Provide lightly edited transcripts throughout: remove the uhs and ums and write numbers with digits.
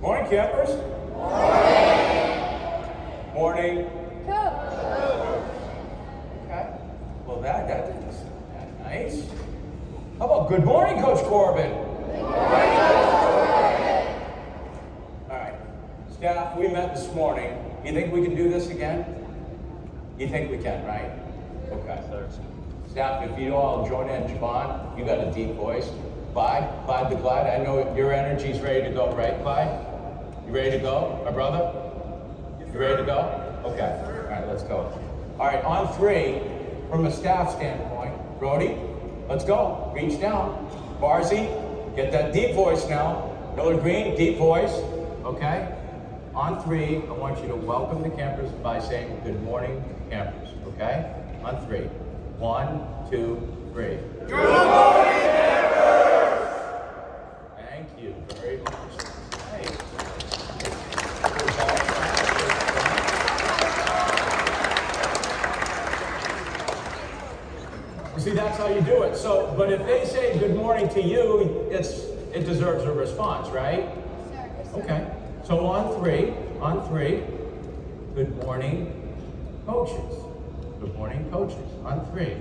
Morning, campers. Morning. Okay. Well, that didn't sound that nice. How about good morning, Coach Corbin? Good morning, Coach Corbin. All right. Staff, we met this morning. You think we can do this again? You think we can, right? Okay. Staff, if you all join in, Javon, you got a deep voice. Clyde the Glide, I know your energy's ready to go, right, Clyde? You ready to go, my brother? You ready to go? Okay. All right, let's go. All right, on three, from a staff standpoint, Brody, let's go. Reach down. Barzy, get that deep voice now. Miller Green, deep voice. Okay? On three, I want you to welcome the campers by saying good morning, campers. Okay? On three. 1, 2, 3. Good morning, campers! Thank you very much. Hey. See, that's how you do it. So, but if they say good morning to you, it deserves a response, right? Okay. So on three, good morning, coaches. Good morning, coaches. On three.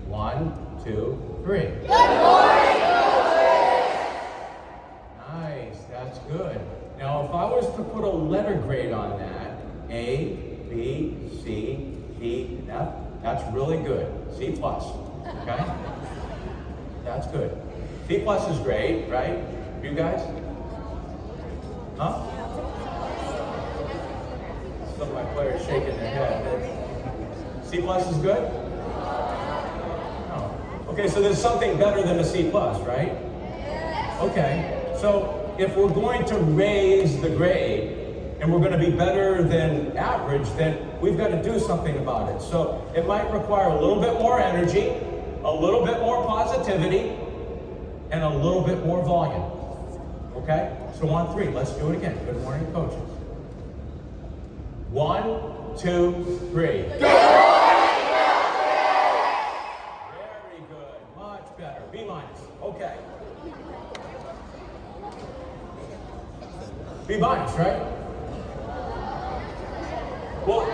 1, 2, 3. Good morning, coaches! Nice, that's good. Now, if I was to put a letter grade on that, A, B, C, D, and F, that's really good. C plus, okay? That's good. C plus is great, right? You guys? Huh? Some of my players shaking their head. C plus is good? No. Okay, so there's something better than a C plus, right? Okay, so if we're going to raise the grade and we're going to be better than average, then we've got to do something about it. So it might require a little bit more energy, a little bit more positivity, and a little bit more volume. Okay? So on three, let's do it again. Good morning, coaches. 1, 2, 3. Good morning, coaches! Very good. Much better. B minus. Okay. B minus, right? Well,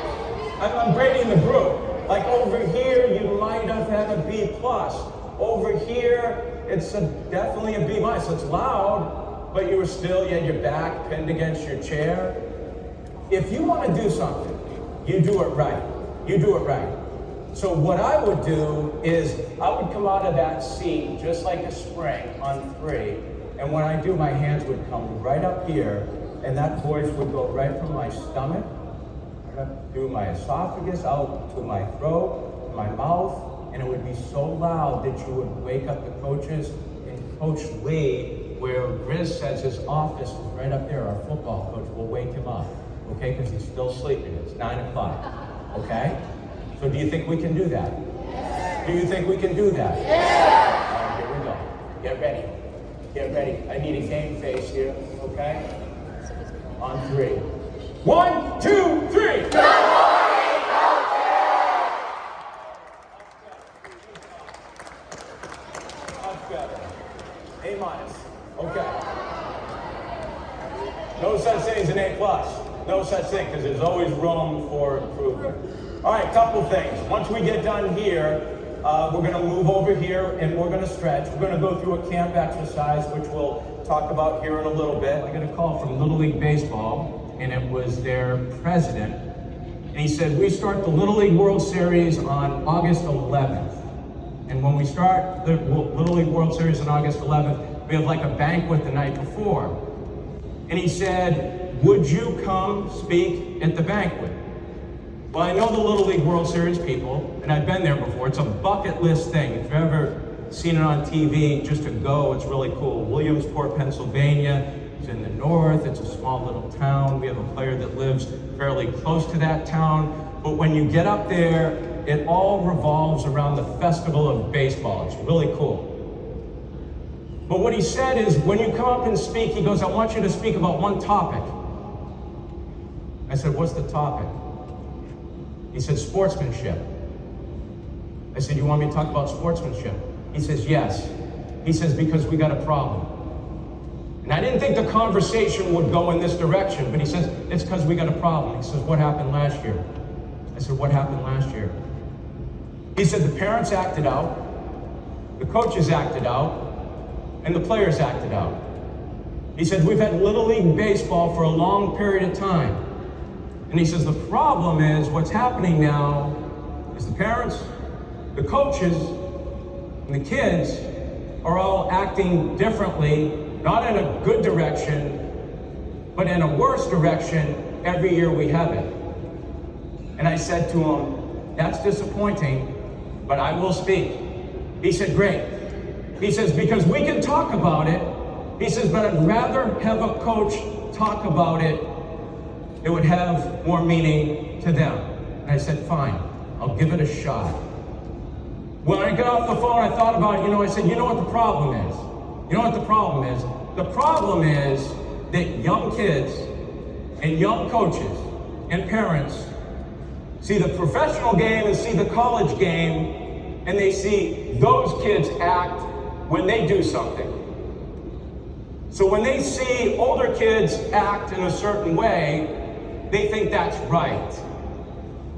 I'm grading the group. Like over here, you might have had a B plus. Over here, it's definitely a B minus. So it's loud, but you had your back pinned against your chair. If you want to do something, you do it right. You do it right. So what I would do is I would come out of that seat just like a spring on three. And when I do, my hands would come right up here, and that voice would go right from my stomach, right up through my esophagus, out to my throat, to my mouth, and it would be so loud that you would wake up the coaches. And Coach Lee, where Grizz says his office is right up there, our football coach, will wake him up. Okay, because he's still sleeping. It's 9 o'clock. Okay? So do you think we can do that? Yes. Do you think we can do that? Yes. All right, here we go. Get ready. Get ready. I need a game face here. Okay? On three. 1, 2, 3. Good morning, coaches! Much better. A minus. Okay. No such thing as an A plus. No such thing, because there's always room for improvement. All right, couple things. Once we get done here, we're going to move over here and we're going to stretch. We're going to go through a camp exercise, which we'll talk about here in a little bit. I got a call from Little League Baseball, and it was their president. And he said, we start the Little League World Series on August 11th. And when we start the Little League World Series on August 11th, we have like a banquet the night before. And he said, would you come speak at the banquet? Well, I know the Little League World Series people, and I've been there before. It's a bucket list thing. If you've ever seen it on TV, just to go, it's really cool. Williamsport, Pennsylvania. It's in the north. It's a small little town. We have a player that lives fairly close to that town. But when you get up there, it all revolves around the Festival of Baseball. It's really cool. But what he said is, when you come up and speak, he goes, I want you to speak about one topic. I said, what's the topic? He said, sportsmanship. I said, you want me to talk about sportsmanship? He says, yes. He says, because we got a problem. And I didn't think the conversation would go in this direction, but he says, it's because we got a problem. He says, what happened last year? I said, what happened last year? He said, the parents acted out, the coaches acted out, and the players acted out. He said, we've had Little League Baseball for a long period of time. And he says, the problem is what's happening now is the parents, the coaches, and the kids are all acting differently, not in a good direction, but in a worse direction every year we have it. And I said to him, that's disappointing, but I will speak. He said, great. He says, because we can talk about it. He says, but I'd rather have a coach talk about it. It would have more meaning to them. And I said, fine, I'll give it a shot. When I got off the phone, I thought about it, I said, you know what the problem is? You know what the problem is? The problem is that young kids and young coaches and parents see the professional game and see the college game, and they see those kids act when they do something. So when they see older kids act in a certain way, they think that's right.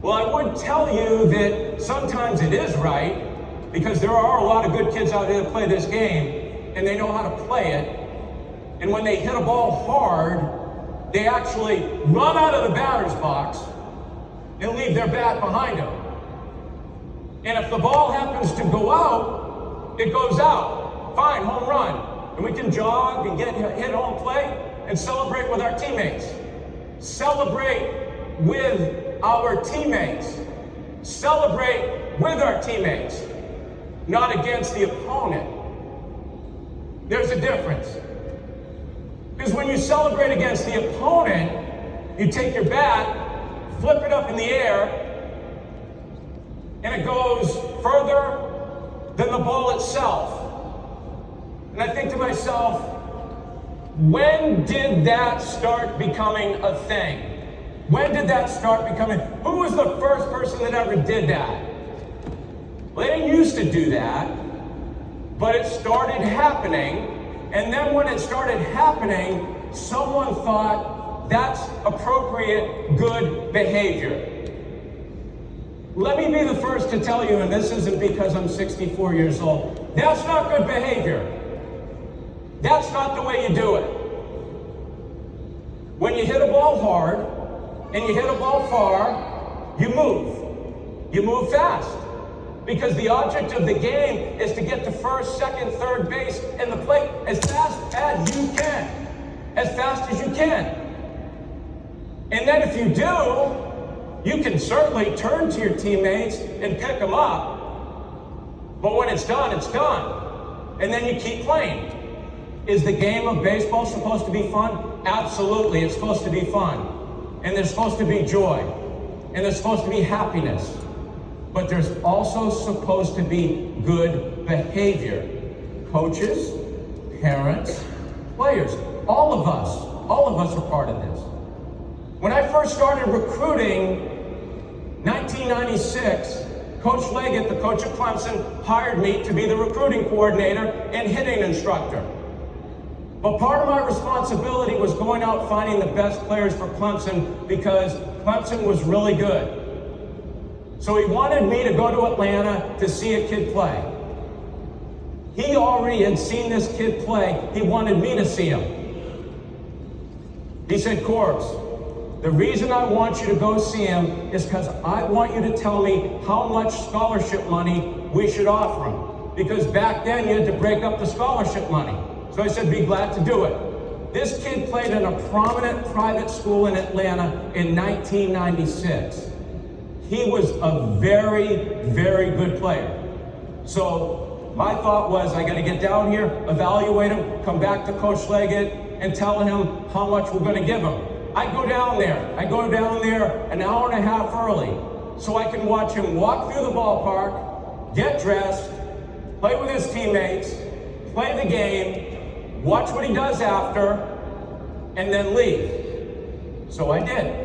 Well, I would tell you that sometimes it is right, because there are a lot of good kids out there that play this game, and they know how to play it. And when they hit a ball hard, they actually run out of the batter's box and leave their bat behind them. And if the ball happens to go out, it goes out. Fine, home run. And we can jog and get hit home plate and celebrate with our teammates. Celebrate with our teammates. Celebrate with our teammates, not against the opponent. There's a difference. Because when you celebrate against the opponent, you take your bat, flip it up in the air, and it goes further than the ball itself. And I think to myself, when did that start becoming a thing? When did that start becoming? Who was the first person that ever did that? Well, they didn't used to do that, but it started happening. And then when it started happening, someone thought that's appropriate, good behavior. Let me be the first to tell you, and this isn't because I'm 64 years old, that's not good behavior. That's not the way you do it. When you hit a ball hard and you hit a ball far, you move. You move fast. Because the object of the game is to get to first, second, third base and the plate as fast as you can. As fast as you can. And then if you do, you can certainly turn to your teammates and pick them up. But when it's done, it's done. And then you keep playing. Is the game of baseball supposed to be fun? Absolutely, it's supposed to be fun. And there's supposed to be joy. And there's supposed to be happiness. But there's also supposed to be good behavior. Coaches, parents, players, all of us are part of this. When I first started recruiting, 1996, Coach Leggett, the coach of Clemson, hired me to be the recruiting coordinator and hitting instructor. But part of my responsibility was going out finding the best players for Clemson because Clemson was really good. So he wanted me to go to Atlanta to see a kid play. He already had seen this kid play. He wanted me to see him. He said, Corbs, the reason I want you to go see him is because I want you to tell me how much scholarship money we should offer him. Because back then you had to break up the scholarship money. So I said, be glad to do it. This kid played in a prominent private school in Atlanta in 1996. He was a very, very good player. So my thought was, I got to get down here, evaluate him, come back to Coach Leggett, and tell him how much we're going to give him. I go down there an hour and a half early, so I can watch him walk through the ballpark, get dressed, play with his teammates, play the game, watch what he does after, and then leave. So I did.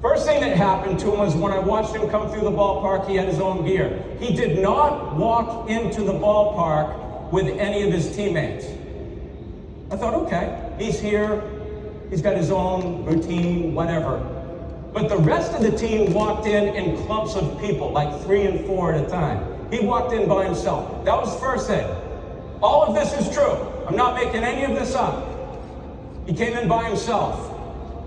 First thing that happened to him was when I watched him come through the ballpark, he had his own gear. He did not walk into the ballpark with any of his teammates. I thought, okay, he's here, he's got his own routine, whatever. But the rest of the team walked in clumps of people, like 3 and 4 at a time. He walked in by himself. That was the first thing. All of this is true. I'm not making any of this up. He came in by himself.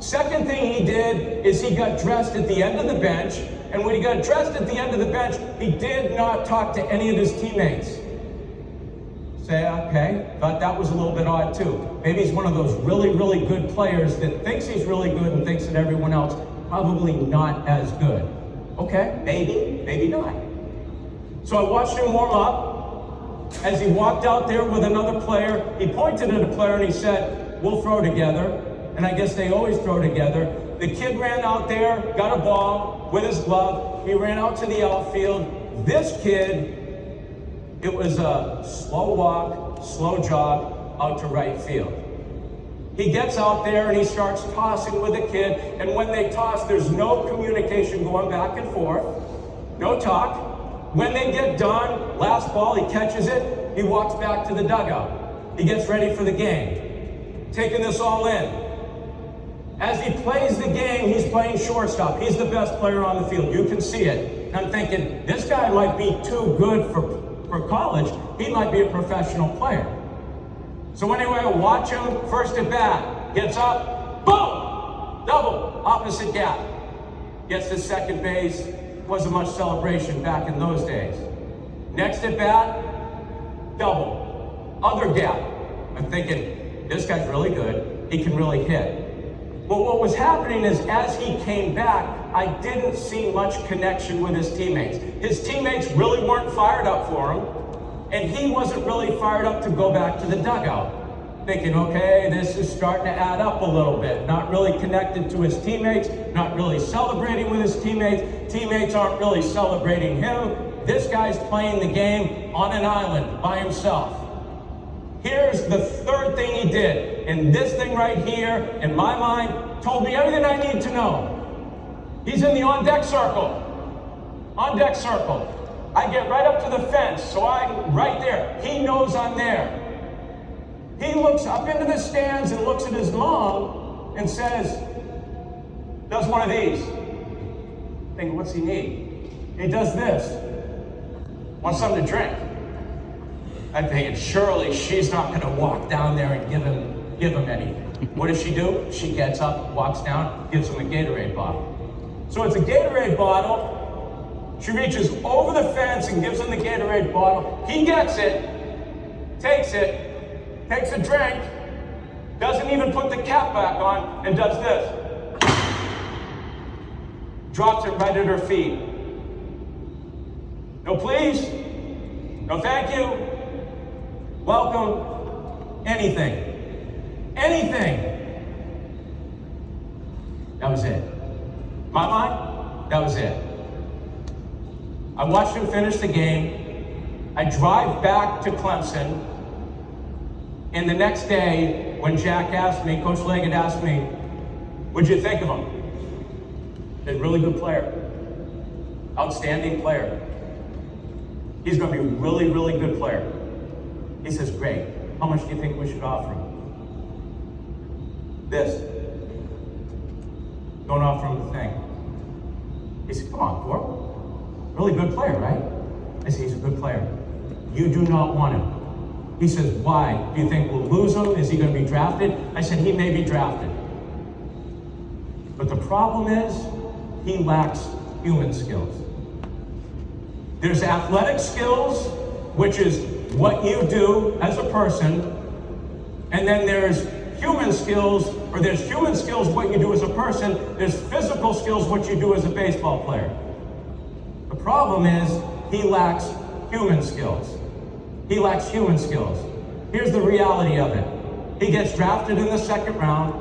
Second thing he did is he got dressed at the end of the bench, and when he got dressed at the end of the bench, he did not talk to any of his teammates. Say, okay, thought that was a little bit odd too. Maybe he's one of those really, really good players that thinks he's really good and thinks that everyone else probably not as good. Okay, maybe not. So I watched him warm up. As he walked out there with another player, he pointed at a player and he said, we'll throw together. And I guess they always throw together. The kid ran out there, got a ball with his glove. He ran out to the outfield. This kid, it was a slow walk, slow jog out to right field. He gets out there and he starts tossing with the kid. And when they toss, there's no communication going back and forth. No talk. When they get done, last ball, he catches it. He walks back to the dugout. He gets ready for the game. Taking this all in. As he plays the game, he's playing shortstop. He's the best player on the field. You can see it. And I'm thinking, this guy might be too good for college. He might be a professional player. So anyway, I watch him, first at bat, gets up, boom! Double, opposite gap. Gets to second base. Wasn't much celebration back in those days. Next at bat, double, other gap. I'm thinking, this guy's really good. He can really hit. But what was happening is as he came back, I didn't see much connection with his teammates. His teammates really weren't fired up for him, and he wasn't really fired up to go back to the dugout. Thinking, okay, this is starting to add up a little bit. Not really connected to his teammates, not really celebrating with his teammates. Teammates aren't really celebrating him. This guy's playing the game on an island by himself. Here's the third thing he did, and this thing right here, in my mind, told me everything I need to know. He's in the on-deck circle. On-deck circle. I get right up to the fence, so I'm right there. He knows I'm there. He looks up into the stands and looks at his mom and says, does one of these. I think, what's he need? He does this. Wants something to drink. I figured, surely she's not going to walk down there and give him anything. What does she do? She gets up, walks down, gives him a Gatorade bottle. So it's a Gatorade bottle. She reaches over the fence and gives him the Gatorade bottle. He gets it, takes a drink, doesn't even put the cap back on, and does this. Drops it right at her feet. No please, no thank you. Welcome, anything. That was it. My mind, that was it. I watched him finish the game. I drive back to Clemson. And the next day, when Jack asked me, Coach Leggett asked me, what'd you think of him? He's a really good player. Outstanding player. He's going to be a really, really good player. He says, great. How much do you think we should offer him? This. Don't offer him the thing. He said, come on, Corb. Really good player, right? I said, he's a good player. You do not want him. He says, why? Do you think we'll lose him? Is he going to be drafted? I said, he may be drafted. But the problem is, he lacks human skills. There's athletic skills, which is what you do as a person, and then there's human skills, or there's human skills, what you do as a person, there's physical skills, what you do as a baseball player. The problem is, he lacks human skills. He lacks human skills. Here's the reality of it. He gets drafted in the second round.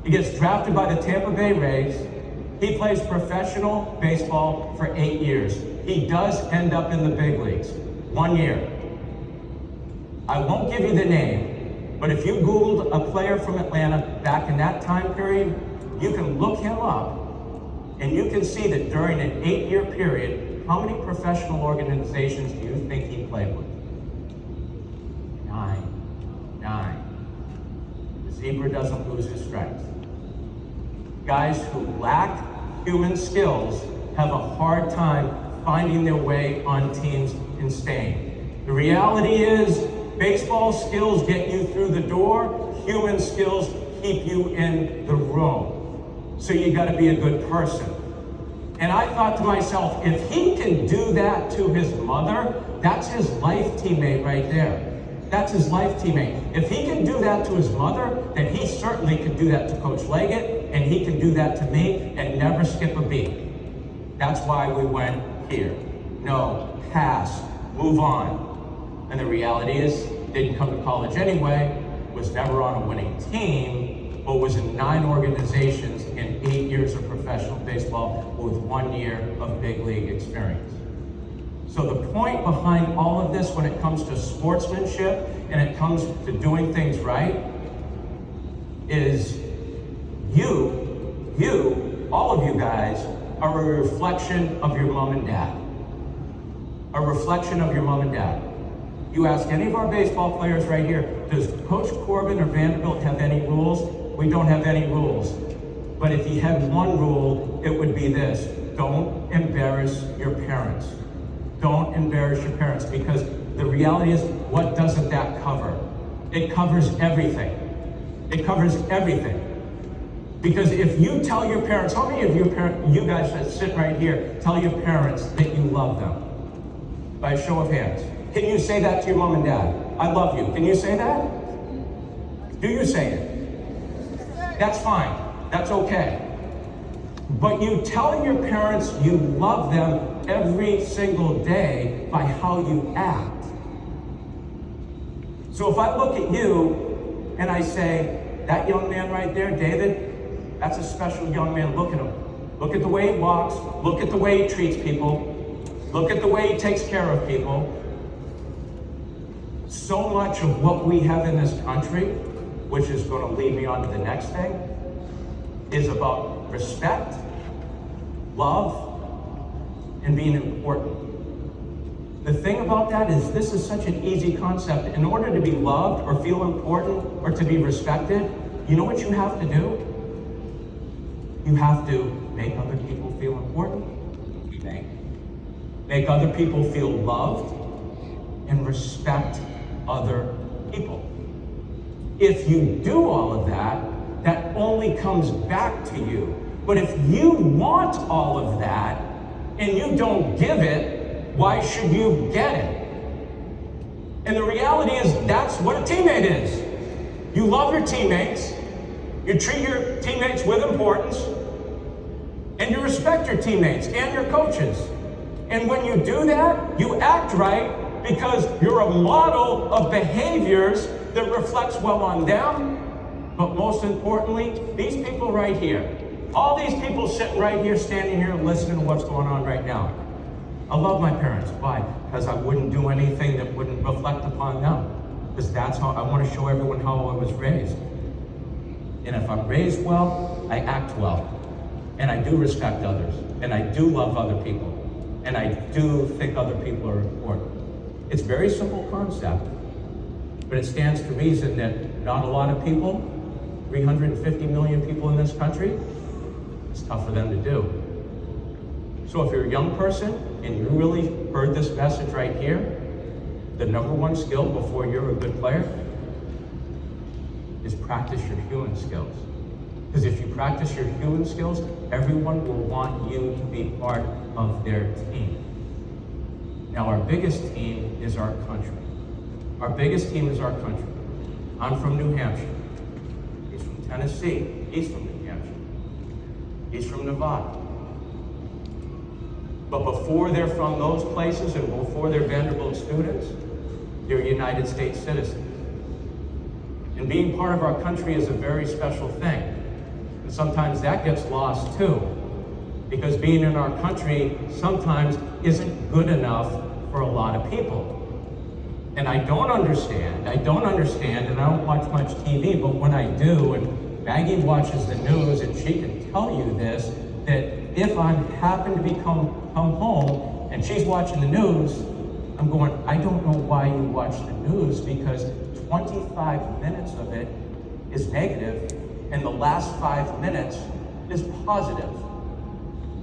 He gets drafted by the Tampa Bay Rays. He plays professional baseball for 8 years. He does end up in the big leagues. 1 year. I won't give you the name, but if you Googled a player from Atlanta back in that time period, you can look him up, and you can see that during an 8-year period, how many professional organizations do you think he played with? 9. zebra doesn't lose his strength. Guys who lack human skills have a hard time finding their way on teams and staying. The reality is, baseball skills get you through the door, human skills keep you in the room. So you gotta be a good person. And I thought to myself, if he can do that to his mother, that's his life teammate right there. That's his life teammate. If he can do that to his mother, then he certainly can do that to Coach Leggett, and he can do that to me and never skip a beat. That's why we went here. No, pass, move on. And the reality is, didn't come to college anyway, was never on a winning team, but was in 9 organizations in 8 years of professional baseball with 1 year of big league experience. So the point behind all of this when it comes to sportsmanship and it comes to doing things right is all of you guys are a reflection of your mom and dad. A reflection of your mom and dad. You ask any of our baseball players right here, does Coach Corbin or Vanderbilt have any rules? We don't have any rules. But if he had one rule, it would be this: don't embarrass your parents. Don't embarrass your parents, because the reality is, what doesn't that cover? It covers everything. It covers everything. Because if you tell your parents, how many of you guys that sit right here, tell your parents that you love them? By a show of hands. Can you say that to your mom and dad? I love you. Can you say that? Do you say it? That's fine. That's okay. But you telling your parents you love them every single day by how you act. So if I look at you and I say, that young man right there, David, that's a special young man. Look at him. Look at the way he walks. Look at the way he treats people. Look at the way he takes care of people. So much of what we have in this country, which is going to lead me on to the next thing, is about respect, love, and being important. The thing about that is this is such an easy concept. In order to be loved or feel important or to be respected, you know what you have to do? You have to make other people feel important. Make other people feel loved and respect other people. If you do all of that, that only comes back to you. But if you want all of that and you don't give it, why should you get it? And the reality is that's what a teammate is. You love your teammates, you treat your teammates with importance, and you respect your teammates and your coaches. And when you do that, you act right because you're a model of behaviors that reflects well on them. But most importantly, these people right here, all these people sitting right here, standing here, listening to what's going on right now. I love my parents. Why? Because I wouldn't do anything that wouldn't reflect upon them. Because that's how I want to show everyone how I was raised. And if I'm raised well, I act well. And I do respect others. And I do love other people. And I do think other people are important. It's a very simple concept, but it stands to reason that not a lot of people, 350 million people in this country, it's tough for them to do. So if you're a young person and you really heard this message right here, the number one skill before you're a good player is practice your human skills. Because if you practice your human skills, everyone will want you to be part of their team. Now, our biggest team is our country. Our biggest team is our country. I'm from New Hampshire. He's from Tennessee. He's from New Hampshire. He's from Nevada. But before they're from those places and before they're Vanderbilt students, they're United States citizens. And being part of our country is a very special thing. And sometimes that gets lost too, because being in our country sometimes isn't good enough for a lot of people. And I don't understand, and I don't watch much TV, but when I do, and Maggie watches the news, and she can tell you this, that if I happen to come home and she's watching the news, I'm going, I don't know why you watch the news, because 25 minutes of it is negative and the last 5 minutes is positive.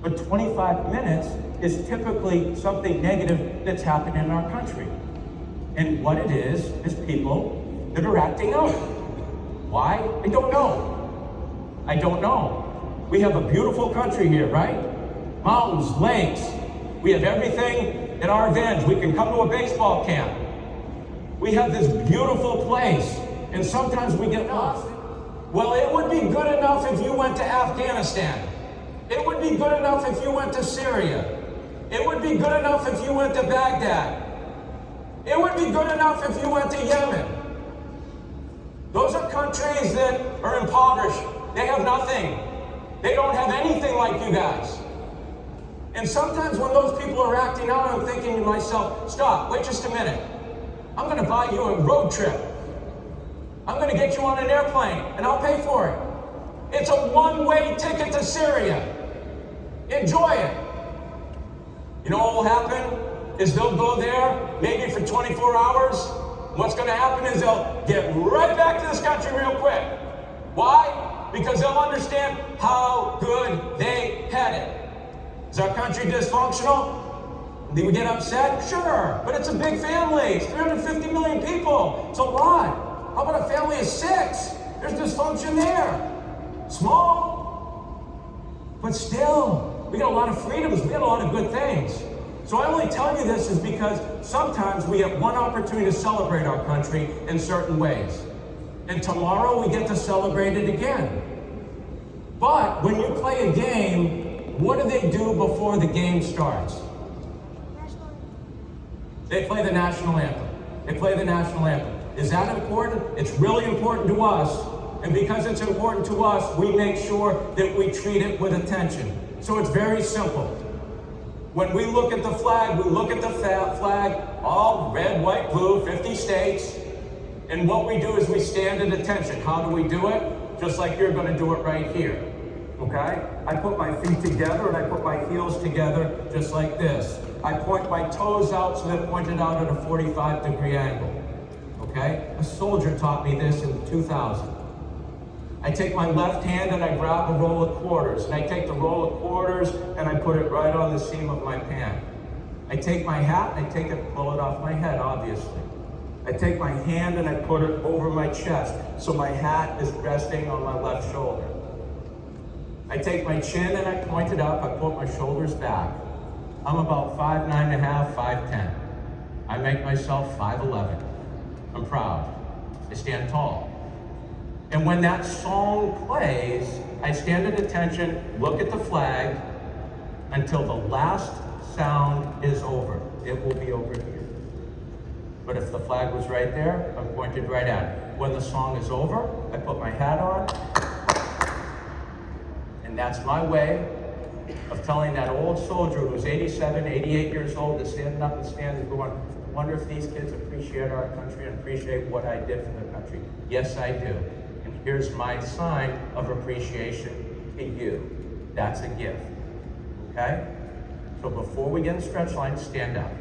But 25 minutes is typically something negative that's happened in our country. And what it is people that are acting out. Why? I don't know. I don't know. We have a beautiful country here, right? Mountains, lakes. We have everything at our advantage. We can come to a baseball camp. We have this beautiful place. And sometimes we get lost. Well, it would be good enough if you went to Afghanistan. It would be good enough if you went to Syria. It would be good enough if you went to Baghdad. It would be good enough if you went to Yemen. Those are countries that are impoverished. They have nothing. They don't have anything like you guys. And sometimes when those people are acting out, I'm thinking to myself, stop, wait just a minute. I'm gonna buy you a road trip. I'm gonna get you on an airplane and I'll pay for it. It's a one-way ticket to Syria. Enjoy it. You know what will happen? Is they'll go there, maybe for 24 hours. What's gonna happen is they'll get right back to this country real quick. Why? Because they'll understand how good they had it. Is our country dysfunctional? Do we get upset? Sure, but it's a big family. It's 350 million people. It's a lot. How about a family of 6? There's dysfunction there. Small, but still, we got a lot of freedoms. We got a lot of good things. So I only tell you this is because sometimes we have one opportunity to celebrate our country in certain ways. And tomorrow we get to celebrate it again. But when you play a game, what do they do before the game starts? They play the national anthem. They play the national anthem. Is that important? It's really important to us. And because it's important to us, we make sure that we treat it with attention. So it's very simple. When we look at the flag, we look at the flag, all red, white, blue, 50 states. And what we do is we stand at attention. How do we do it? Just like you're going to do it right here. Okay? I put my feet together and I put my heels together just like this. I point my toes out so they're pointed out at a 45-degree angle. Okay? A soldier taught me this in 2000. I take my left hand and I grab a roll of quarters. And I take the roll of quarters and I put it right on the seam of my pant. I take my hat and I take it, pull it off my head, obviously. I take my hand and I put it over my chest, so my hat is resting on my left shoulder. I take my chin and I point it up, I put my shoulders back. I'm about 5'9½", 5'10". I make myself 5'11". I'm proud. I stand tall. And when that song plays, I stand at attention, look at the flag, until the last sound is over. It will be over here. But if the flag was right there, I'm pointed right at it. When the song is over, I put my hat on, and that's my way of telling that old soldier who's 87, 88 years old that's standing up and standing going, I wonder if these kids appreciate our country and appreciate what I did for the country. Yes, I do. And here's my sign of appreciation to you. That's a gift. Okay? So before we get in stretch line, stand up.